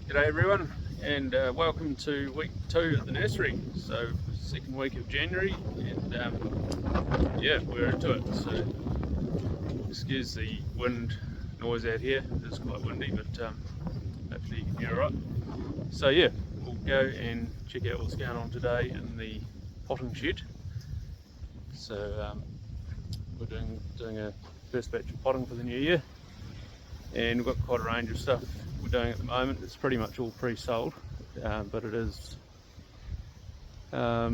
G'day everyone, and welcome to week 2 at the nursery. So, second week of January, and yeah, we're into it. So, excuse the wind noise out here. It's quite windy, but hopefully you can hear it right. So yeah, we'll go and check out what's going on today in the potting shed. So we're doing a first batch of potting for the new year, and we've got quite a range of stuff we're doing at the moment. It's pretty much all pre-sold, but it is got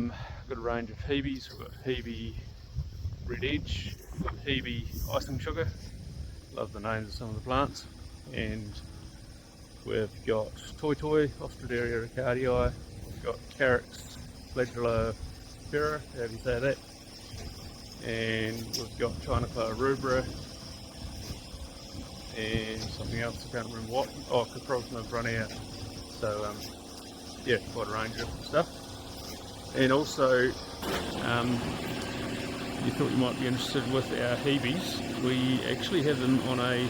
a range of Hebes. We've got Hebe Red Edge, we've got Hebe Icing Sugar, love the names of some of the plants, and we've got Toy Ostraderia ricardii, we've got Carex Flagella Fera, how do you say that, and we've got Chinaclar rubra, and something else I can't remember what. Oh, Caprosma brunea. So yeah, quite a range of stuff. And also, you thought you might be interested with our Hebes. We actually have them on a.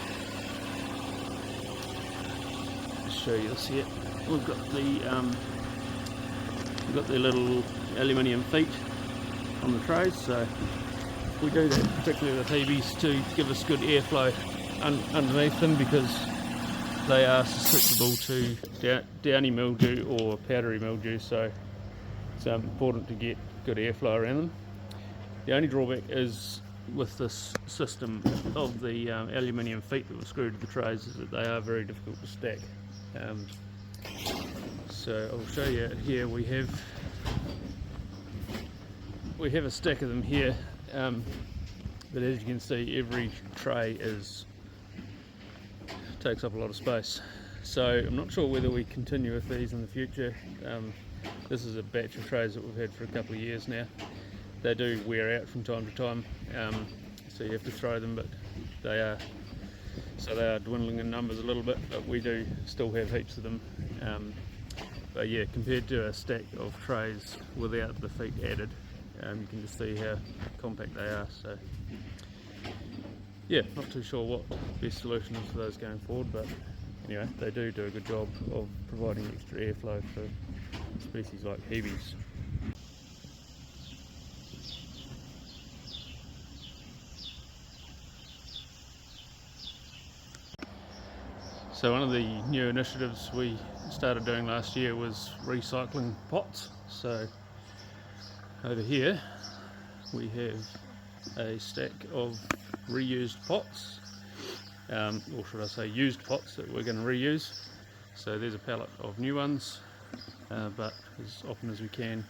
I'll show you this here. We've got the little aluminium feet on the trays. So we do that particularly with Hebes to give us good airflow underneath them, because they are susceptible to downy mildew or powdery mildew, so it's important to get good airflow around them. The only drawback is with this system of the aluminium feet that were screwed to the trays is that they are very difficult to stack. So I'll show you here. We have a stack of them here, but as you can see, every tray takes up a lot of space. So I'm not sure whether we continue with these in the future. This is a batch of trays that we've had for a couple of years now. They do wear out from time to time, so you have to throw them, but they are dwindling in numbers a little bit, but we do still have heaps of them. But yeah, compared to a stack of trays without the feet added, you can just see how compact they are. So yeah, not too sure what the best solution is for those going forward, but anyway, they do a good job of providing extra airflow for species like Hebes. So one of the new initiatives we started doing last year was recycling pots. So over here we have a stack of reused pots, or should I say used pots that we're going to reuse. So there's a pallet of new ones, but as often as we can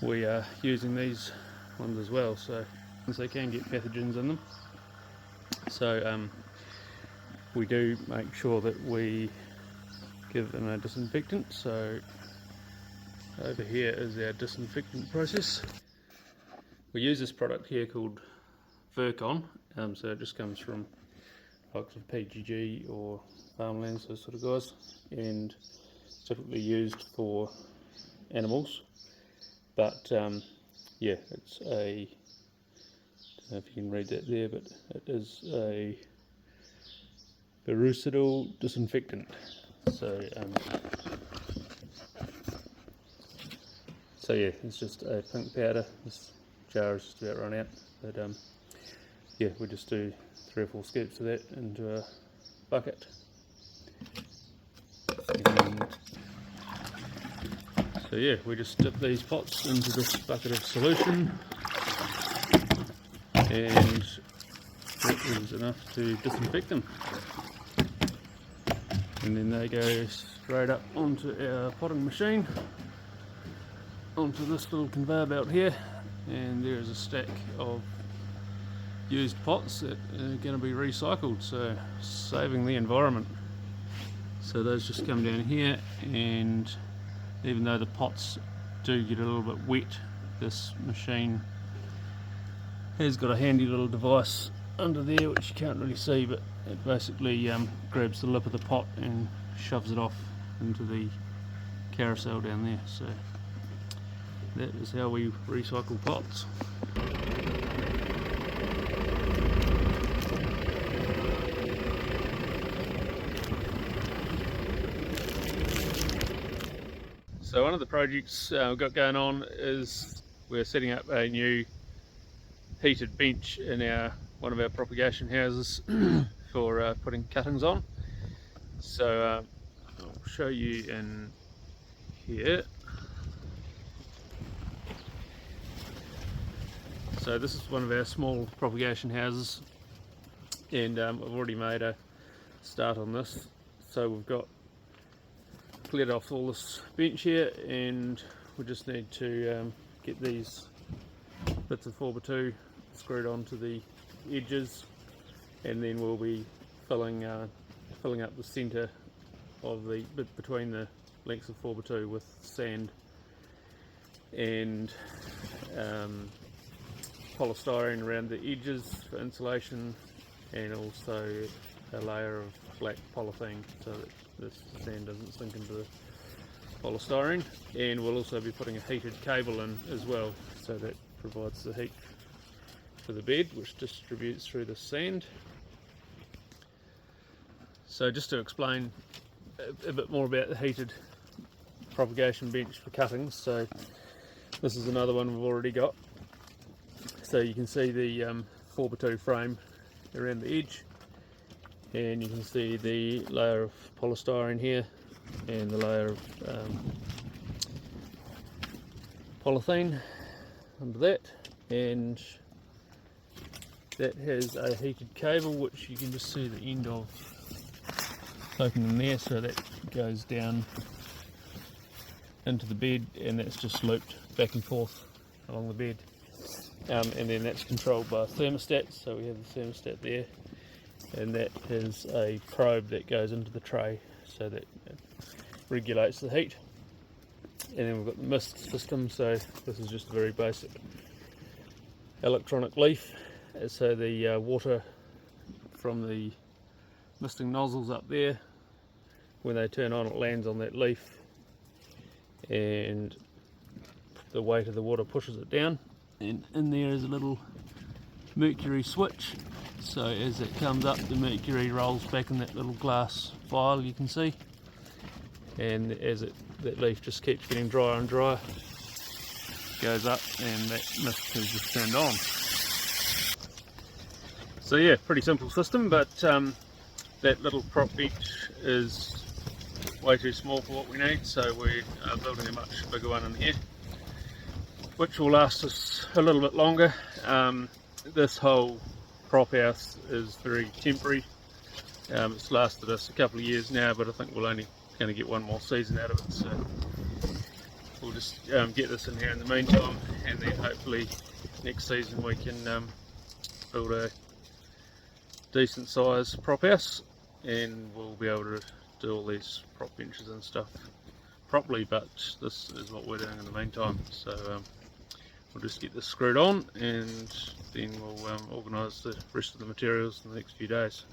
we are using these ones as well, so they can get pathogens in them. So we do make sure that we give them a disinfectant. So over here is our disinfectant process. We use this product here called Virkon, so it just comes from likes of PGG or Farmlands, those sort of guys, and it's typically used for animals. But yeah, it's a, I don't know if you can read that there, but it is a virucidal disinfectant. So yeah, it's just a pink powder. This jar is just about run out, but yeah, we just do 3 or 4 scoops of that into a bucket. And so yeah, we just dip these pots into this bucket of solution, and that is enough to disinfect them. And then they go straight up onto our potting machine, onto this little conveyor belt here, and there is a stack of used pots that are going to be recycled, so saving the environment. So those just come down here, and even though the pots do get a little bit wet, this machine has got a handy little device under there which you can't really see, but it basically grabs the lip of the pot and shoves it off into the carousel down there. So that is how we recycle pots. So one of the projects we've got going on is we're setting up a new heated bench in one of our propagation houses for putting cuttings on. So I'll show you in here. So this is one of our small propagation houses, and I've already made a start on this. So we've got cleared off all this bench here, and we just need to get these bits of 4x2 screwed onto the edges, and then we'll be filling up the centre of the bit between the lengths of 4x2 with sand and polystyrene around the edges for insulation, and also a layer of black polythene so that this sand doesn't sink into the polystyrene. And we'll also be putting a heated cable in as well, so that provides the heat for the bed, which distributes through the sand. So just to explain a bit more about the heated propagation bench for cuttings, so this is another one we've already got. So you can see the 4x2 frame around the edge, and you can see the layer of polystyrene here and the layer of polythene under that, and that has a heated cable which you can just see the end of poking in there, so that goes down into the bed, and that's just looped back and forth along the bed. And then that's controlled by a thermostat, so we have the thermostat there, and that is a probe that goes into the tray so that it regulates the heat. And then we've got the mist system, so this is just a very basic electronic leaf, so the water from the misting nozzles up there, when they turn on, it lands on that leaf, and the weight of the water pushes it down. And in there is a little mercury switch, so as it comes up, the mercury rolls back in that little glass vial you can see, and as that leaf just keeps getting drier and drier, goes up, and that mist is just turned on. So yeah, pretty simple system, but that little prop bench is way too small for what we need, so we are building a much bigger one in here, which will last us a little bit longer. This whole prop house is very temporary. It's lasted us a couple of years now, but I think we're only going to get one more season out of it, so we'll just get this in here in the meantime, and then hopefully next season we can build a decent size prop house, and we'll be able to do all these prop benches and stuff properly. But this is what we're doing in the meantime, so we'll just get this screwed on, and then we'll organise the rest of the materials in the next few days.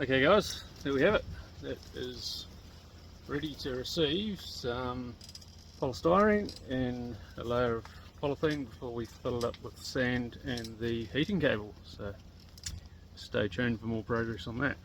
Okay guys, there we have it. That is ready to receive some polystyrene and a layer of polythene before we fill it up with sand and the heating cable. So stay tuned for more progress on that.